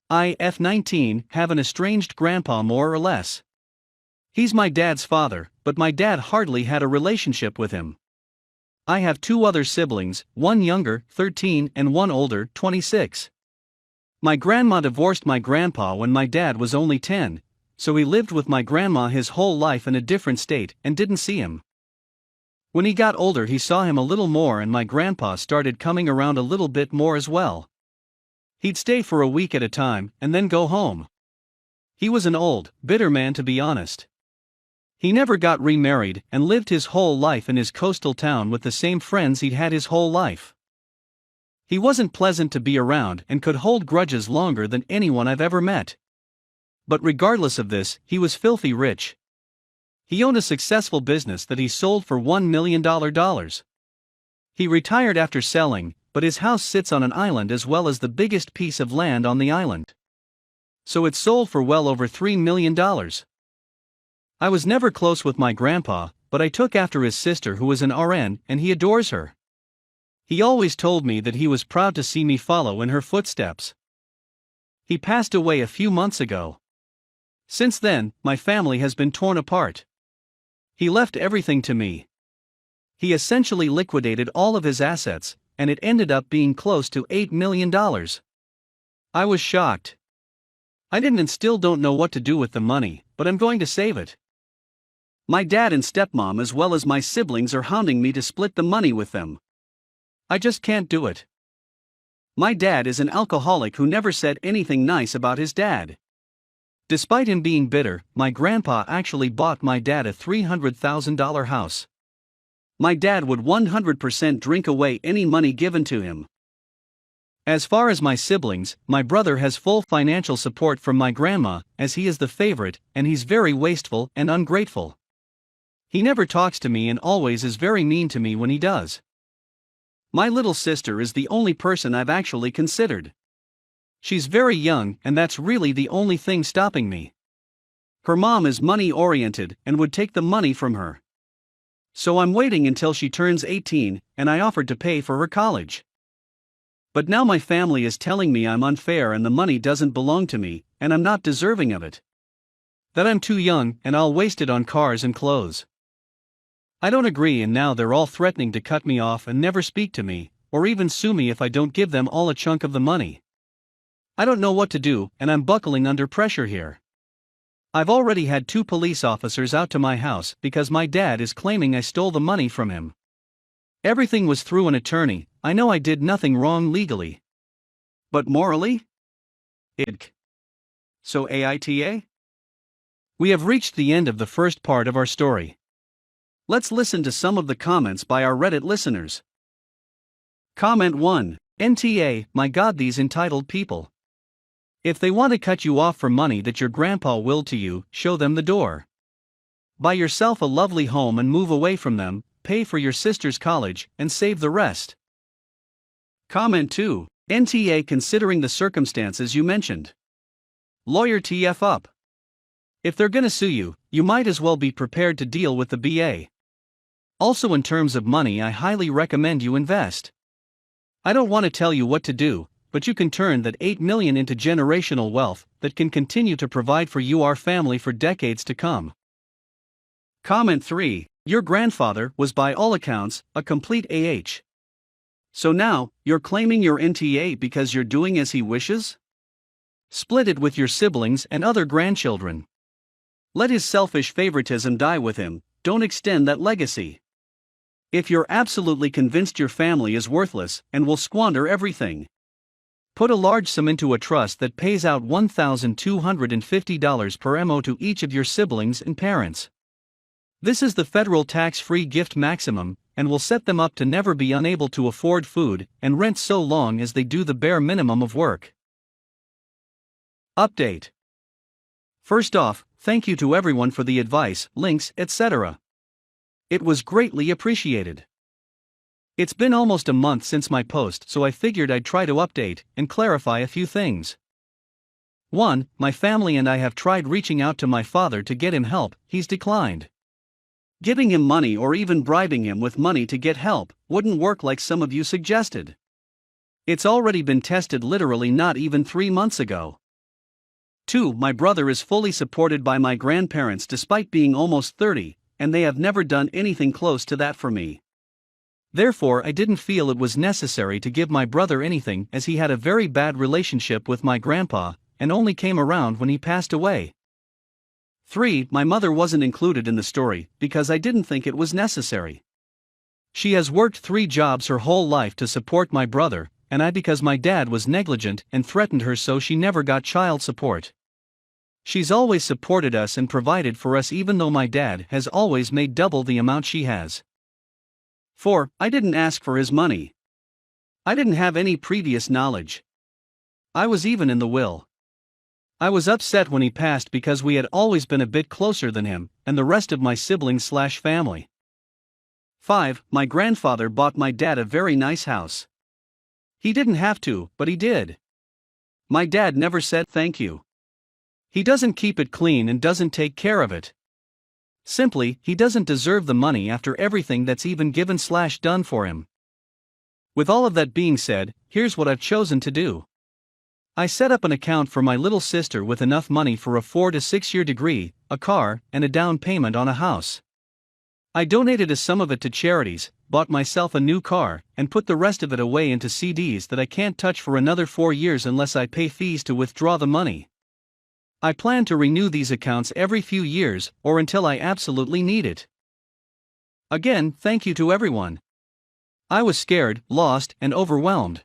19 have an estranged grandpa more or less. He's my dad's father, but my dad hardly had a relationship with him. I have two other siblings, one younger, 13, and one older, 26. My grandma divorced my grandpa when my dad was only 10, so he lived with my grandma his whole life in a different state and didn't see him. When he got older, he saw him a little more, and my grandpa started coming around a little bit more as well. He'd stay for a week at a time and then go home. He was an old, bitter man, to be honest. He never got remarried and lived his whole life in his coastal town with the same friends he'd had his whole life. He wasn't pleasant to be around and could hold grudges longer than anyone I've ever met. But regardless of this, he was filthy rich. He owned a successful business that he sold for $1 million. He retired after selling, but his house sits on an island as well as the biggest piece of land on the island. So it sold for well over $3 million. I was never close with my grandpa, but I took after his sister, who was an RN, and he adores her. He always told me that he was proud to see me follow in her footsteps. He passed away a few months ago. Since then, my family has been torn apart. He left everything to me. He essentially liquidated all of his assets, and it ended up being close to $8 million. I was shocked. I didn't and still don't know what to do with the money, but I'm going to save it. My dad and stepmom as well as my siblings are hounding me to split the money with them. I just can't do it. My dad is an alcoholic who never said anything nice about his dad. Despite him being bitter, my grandpa actually bought my dad a $300,000 house. My dad would 100% drink away any money given to him. As far as my siblings, my brother has full financial support from my grandma, as he is the favorite, and he's very wasteful and ungrateful. He never talks to me and always is very mean to me when he does. My little sister is the only person I've actually considered. She's very young, and that's really the only thing stopping me. Her mom is money-oriented and would take the money from her. So I'm waiting until she turns 18, and I offered to pay for her college. But now my family is telling me I'm unfair and the money doesn't belong to me, and I'm not deserving of it. That I'm too young and I'll waste it on cars and clothes. I don't agree, and now they're all threatening to cut me off and never speak to me, or even sue me if I don't give them all a chunk of the money. I don't know what to do, and I'm buckling under pressure here. I've already had 2 police officers out to my house because my dad is claiming I stole the money from him. Everything was through an attorney. I know I did nothing wrong legally. But morally? Idk. So AITA? We have reached the end of the first part of our story. Let's listen to some of the comments by our Reddit listeners. Comment 1. NTA, my God, these entitled people. If they want to cut you off for money that your grandpa willed to you, show them the door. Buy yourself a lovely home and move away from them, pay for your sister's college, and save the rest. Comment 2. NTA, considering the circumstances you mentioned. Lawyer TF up. If they're gonna sue you, you might as well be prepared to deal with the BA. Also, in terms of money, I highly recommend you invest. I don't want to tell you what to do, but you can turn that $8 million into generational wealth that can continue to provide for your family for decades to come. Comment 3. Your grandfather was by all accounts a complete AH. So now, you're claiming your NTA because you're doing as he wishes? Split it with your siblings and other grandchildren. Let his selfish favoritism die with him, don't extend that legacy. If you're absolutely convinced your family is worthless and will squander everything, put a large sum into a trust that pays out $1,250 per MO to each of your siblings and parents. This is the federal tax-free gift maximum, and will set them up to never be unable to afford food and rent so long as they do the bare minimum of work. Update. First off, thank you to everyone for the advice, links, etc. It was greatly appreciated. It's been almost a month since my post, so I figured I'd try to update and clarify a few things. 1. My family and I have tried reaching out to my father to get him help. He's declined. Giving him money or even bribing him with money to get help wouldn't work like some of you suggested. It's already been tested literally not even 3 months ago. 2. My brother is fully supported by my grandparents despite being almost 30, and they have never done anything close to that for me. Therefore, I didn't feel it was necessary to give my brother anything, as he had a very bad relationship with my grandpa, and only came around when he passed away. 3. My mother wasn't included in the story, because I didn't think it was necessary. She has worked 3 jobs her whole life to support my brother, and I because my dad was negligent and threatened her, so she never got child support. She's always supported us and provided for us, even though my dad has always made double the amount she has. 4. I didn't ask for his money. I didn't have any previous knowledge. I was even in the will. I was upset when he passed because we had always been a bit closer than him and the rest of my siblings/family. 5. My grandfather bought my dad a very nice house. He didn't have to, but he did. My dad never said thank you. He doesn't keep it clean and doesn't take care of it. Simply, he doesn't deserve the money after everything that's even given/done for him. With all of that being said, here's what I've chosen to do. I set up an account for my little sister with enough money for a 4 to 6 year degree, a car, and a down payment on a house. I donated a sum of it to charities, bought myself a new car, and put the rest of it away into CDs that I can't touch for another 4 years unless I pay fees to withdraw the money. I plan to renew these accounts every few years, or until I absolutely need it. Again, thank you to everyone. I was scared, lost, and overwhelmed.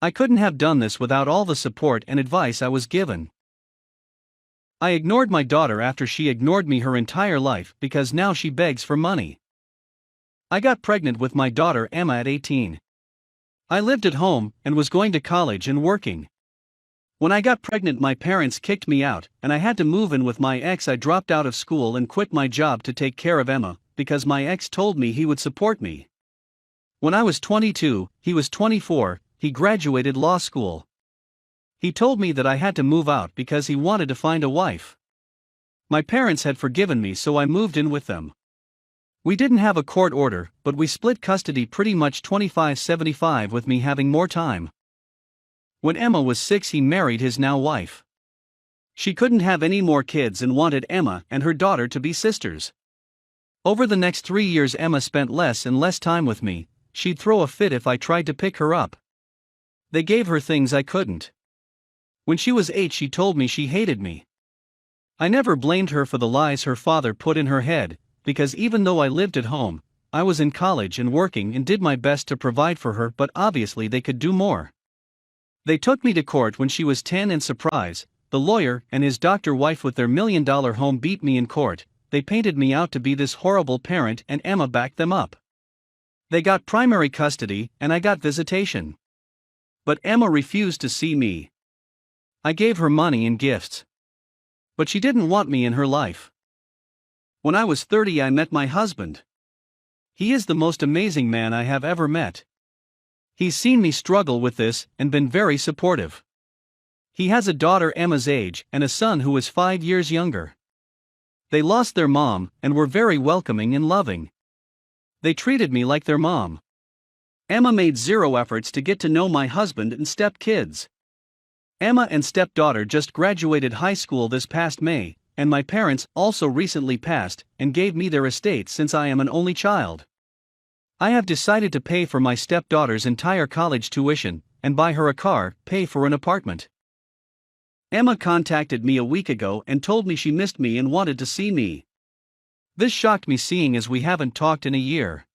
I couldn't have done this without all the support and advice I was given. I ignored my daughter after she ignored me her entire life because now she begs for money. I got pregnant with my daughter Emma at 18. I lived at home and was going to college and working. When I got pregnant, my parents kicked me out, and I had to move in with my ex. I dropped out of school and quit my job to take care of Emma, because my ex told me he would support me. When I was 22, he was 24, he graduated law school. He told me that I had to move out because he wanted to find a wife. My parents had forgiven me, so I moved in with them. We didn't have a court order, but we split custody pretty much 25-75, with me having more time. When Emma was 6, he married his now wife. She couldn't have any more kids and wanted Emma and her daughter to be sisters. Over the next 3 years, Emma spent less and less time with me. She'd throw a fit if I tried to pick her up. They gave her things I couldn't. When she was 8, she told me she hated me. I never blamed her for the lies her father put in her head, because even though I lived at home, I was in college and working and did my best to provide for her, but obviously they could do more. They took me to court when she was 10, and surprise, the lawyer and his doctor wife with their $1 million home beat me in court. They painted me out to be this horrible parent, and Emma backed them up. They got primary custody and I got visitation. But Emma refused to see me. I gave her money and gifts. But she didn't want me in her life. When I was 30, I met my husband. He is the most amazing man I have ever met. He's seen me struggle with this and been very supportive. He has a daughter Emma's age and a son who is 5 years younger. They lost their mom and were very welcoming and loving. They treated me like their mom. Emma made zero efforts to get to know my husband and step-kids. Emma and stepdaughter just graduated high school this past May, and my parents also recently passed and gave me their estate since I am an only child. I have decided to pay for my stepdaughter's entire college tuition, and buy her a car, pay for an apartment. Emma contacted me a week ago and told me she missed me and wanted to see me. This shocked me, seeing as we haven't talked in a year.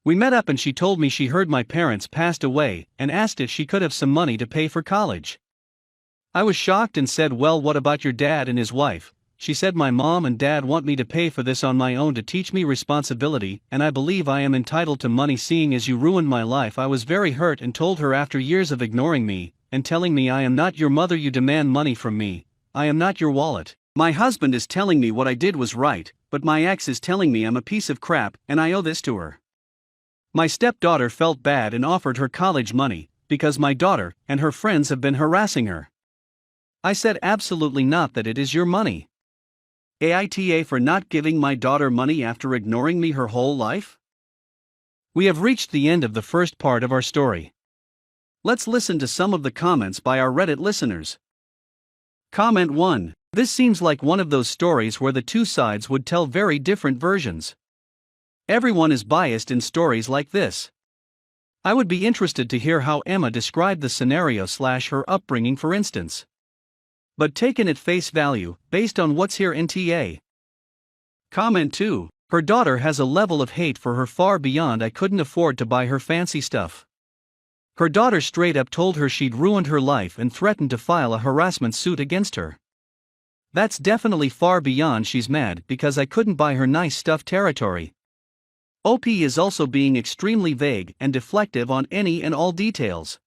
We met up and she told me she heard my parents passed away and asked if she could have some money to pay for college. I was shocked and said, "Well, what about your dad and his wife?" She said, "My mom and dad want me to pay for this on my own to teach me responsibility, and I believe I am entitled to money seeing as you ruined my life." I was very hurt and told her, after years of ignoring me and telling me I am not your mother, you demand money from me, I am not your wallet. My husband is telling me what I did was right, but my ex is telling me I'm a piece of crap and I owe this to her. My stepdaughter felt bad and offered her college money, because my daughter and her friends have been harassing her. I said absolutely not, that it is your money. AITA for not giving my daughter money after ignoring me her whole life? We have reached the end of the first part of our story. Let's listen to some of the comments by our Reddit listeners. Comment 1. This seems like one of those stories where the two sides would tell very different versions. Everyone is biased in stories like this. I would be interested to hear how Emma described the scenario / her upbringing, for instance. But taken at face value, based on what's here in TA. Comment 2. Her daughter has a level of hate for her far beyond I couldn't afford to buy her fancy stuff. Her daughter straight up told her she'd ruined her life and threatened to file a harassment suit against her. That's definitely far beyond she's mad because I couldn't buy her nice stuff territory. OP is also being extremely vague and deflective on any and all details.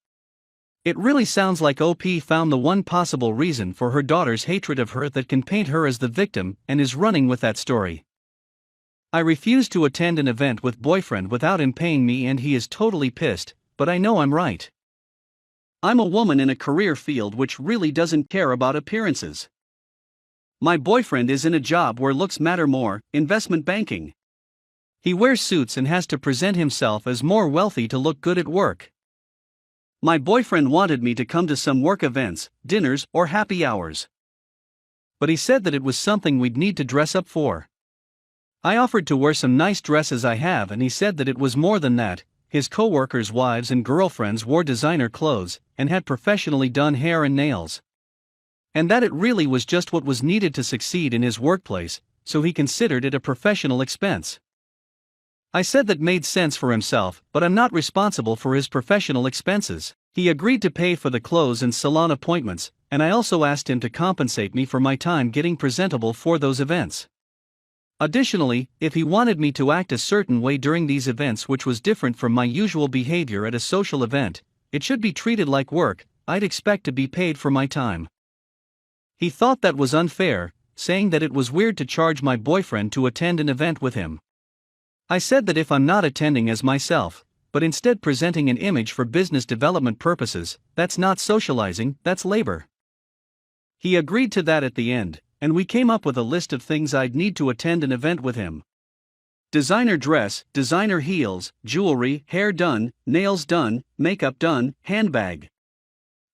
It really sounds like OP found the one possible reason for her daughter's hatred of her that can paint her as the victim and is running with that story. I refused to attend an event with boyfriend without him paying me and he is totally pissed, but I know I'm right. I'm a woman in a career field which really doesn't care about appearances. My boyfriend is in a job where looks matter more, investment banking. He wears suits and has to present himself as more wealthy to look good at work. My boyfriend wanted me to come to some work events, dinners, or happy hours. But he said that it was something we'd need to dress up for. I offered to wear some nice dresses I have and he said that it was more than that. His co-workers' wives and girlfriends wore designer clothes and had professionally done hair and nails. And that it really was just what was needed to succeed in his workplace, so he considered it a professional expense. I said that made sense for himself, but I'm not responsible for his professional expenses. He agreed to pay for the clothes and salon appointments, and I also asked him to compensate me for my time getting presentable for those events. Additionally, if he wanted me to act a certain way during these events which was different from my usual behavior at a social event, it should be treated like work, I'd expect to be paid for my time. He thought that was unfair, saying that it was weird to charge my boyfriend to attend an event with him. I said that if I'm not attending as myself, but instead presenting an image for business development purposes, that's not socializing, that's labor. He agreed to that at the end, and we came up with a list of things I'd need to attend an event with him. Designer dress, designer heels, jewelry, hair done, nails done, makeup done, handbag.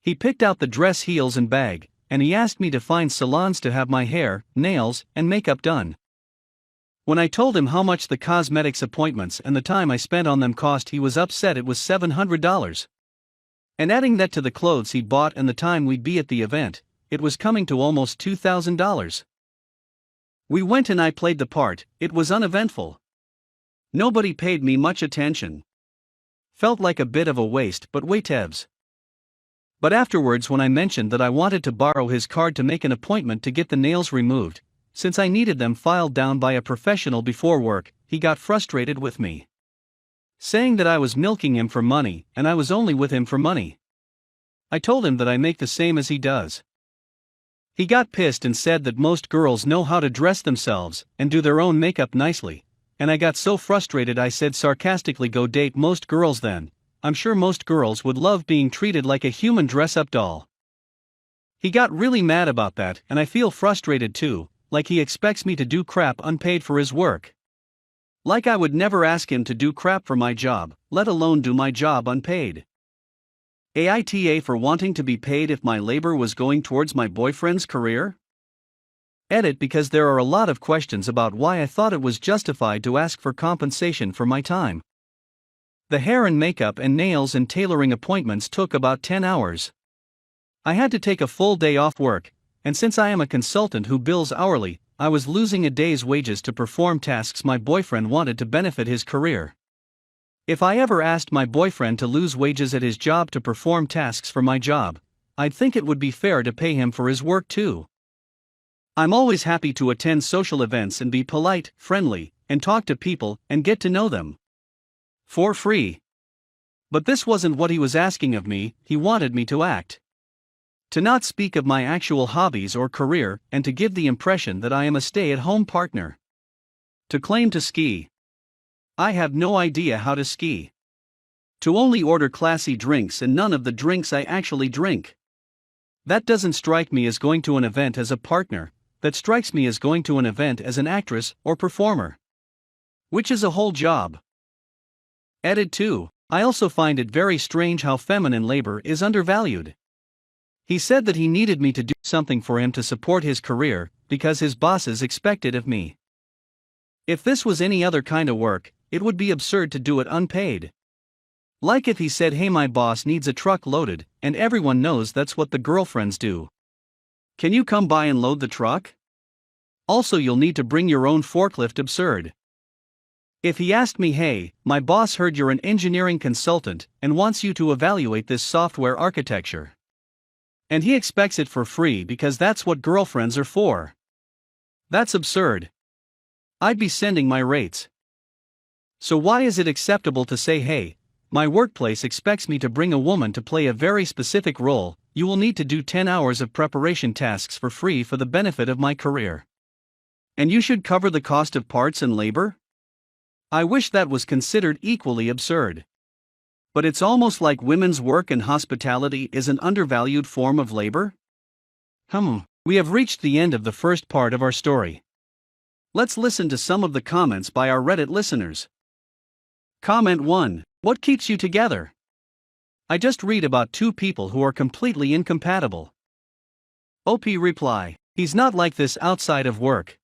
He picked out the dress, heels and bag, and he asked me to find salons to have my hair, nails, and makeup done. When I told him how much the cosmetics appointments and the time I spent on them cost, he was upset it was $700. And adding that to the clothes he bought and the time we'd be at the event, it was coming to almost $2,000. We went and I played the part, it was uneventful. Nobody paid me much attention. Felt like a bit of a waste, but whatevs. But afterwards, when I mentioned that I wanted to borrow his card to make an appointment to get the nails removed, since I needed them filed down by a professional before work, he got frustrated with me, saying that I was milking him for money and I was only with him for money. I told him that I make the same as he does. He got pissed and said that most girls know how to dress themselves and do their own makeup nicely, and I got so frustrated I said sarcastically, go date most girls then, I'm sure most girls would love being treated like a human dress-up doll. He got really mad about that and I feel frustrated too, like he expects me to do crap unpaid for his work. Like I would never ask him to do crap for my job, let alone do my job unpaid. AITA for wanting to be paid if my labor was going towards my boyfriend's career? Edit, because there are a lot of questions about why I thought it was justified to ask for compensation for my time. The hair and makeup and nails and tailoring appointments took about 10 hours. I had to take a full day off work, and since I am a consultant who bills hourly, I was losing a day's wages to perform tasks my boyfriend wanted to benefit his career. If I ever asked my boyfriend to lose wages at his job to perform tasks for my job, I'd think it would be fair to pay him for his work too. I'm always happy to attend social events and be polite, friendly, and talk to people and get to know them. For free. But this wasn't what he was asking of me, he wanted me to act. To not speak of my actual hobbies or career and to give the impression that I am a stay-at-home partner. To claim to ski. I have no idea how to ski. To only order classy drinks and none of the drinks I actually drink. That doesn't strike me as going to an event as a partner, that strikes me as going to an event as an actress or performer. Which is a whole job. Edit 2. I also find it very strange how feminine labor is undervalued. He said that he needed me to do something for him to support his career, because his bosses expected of me. If this was any other kind of work, it would be absurd to do it unpaid. Like if he said, hey, my boss needs a truck loaded, and everyone knows that's what the girlfriends do. Can you come by and load the truck? Also, you'll need to bring your own forklift. Absurd. If he asked me, hey, my boss heard you're an engineering consultant and wants you to evaluate this software architecture. And he expects it for free because that's what girlfriends are for. That's absurd. I'd be sending my rates. So why is it acceptable to say, hey, my workplace expects me to bring a woman to play a very specific role, you will need to do 10 hours of preparation tasks for free for the benefit of my career. And you should cover the cost of parts and labor? I wish that was considered equally absurd. But it's almost like women's work and hospitality is an undervalued form of labor? We have reached the end of the first part of our story. Let's listen to some of the comments by our Reddit listeners. Comment 1. What keeps you together? I just read about two people who are completely incompatible. OP reply. He's not like this outside of work.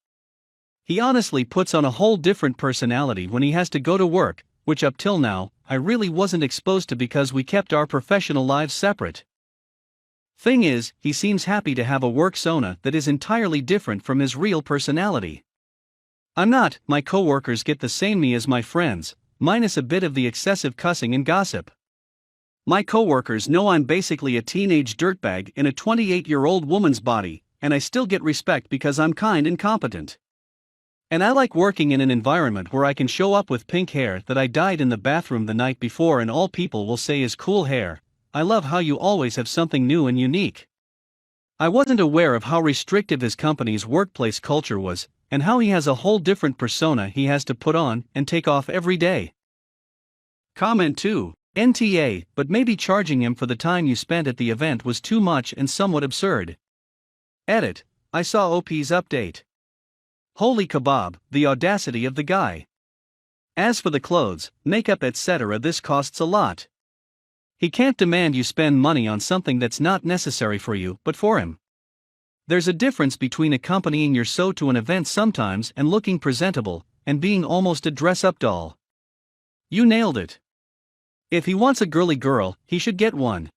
He honestly puts on a whole different personality when he has to go to work, which up till now, I really wasn't exposed to because we kept our professional lives separate. Thing is, he seems happy to have a work persona that is entirely different from his real personality. I'm not. My coworkers get the same me as my friends, minus a bit of the excessive cussing and gossip. My coworkers know I'm basically a teenage dirtbag in a 28-year-old woman's body, and I still get respect because I'm kind and competent. And I like working in an environment where I can show up with pink hair that I dyed in the bathroom the night before and all people will say is cool hair. I love how you always have something new and unique. I wasn't aware of how restrictive his company's workplace culture was, and how he has a whole different persona he has to put on and take off every day. Comment 2. NTA, but maybe charging him for the time you spent at the event was too much and somewhat absurd. Edit. I saw OP's update. Holy kebab, the audacity of the guy. As for the clothes, makeup etc., this costs a lot. He can't demand you spend money on something that's not necessary for you but for him. There's a difference between accompanying your so to an event sometimes and looking presentable, and being almost a dress-up doll. You nailed it. If he wants a girly girl, he should get one.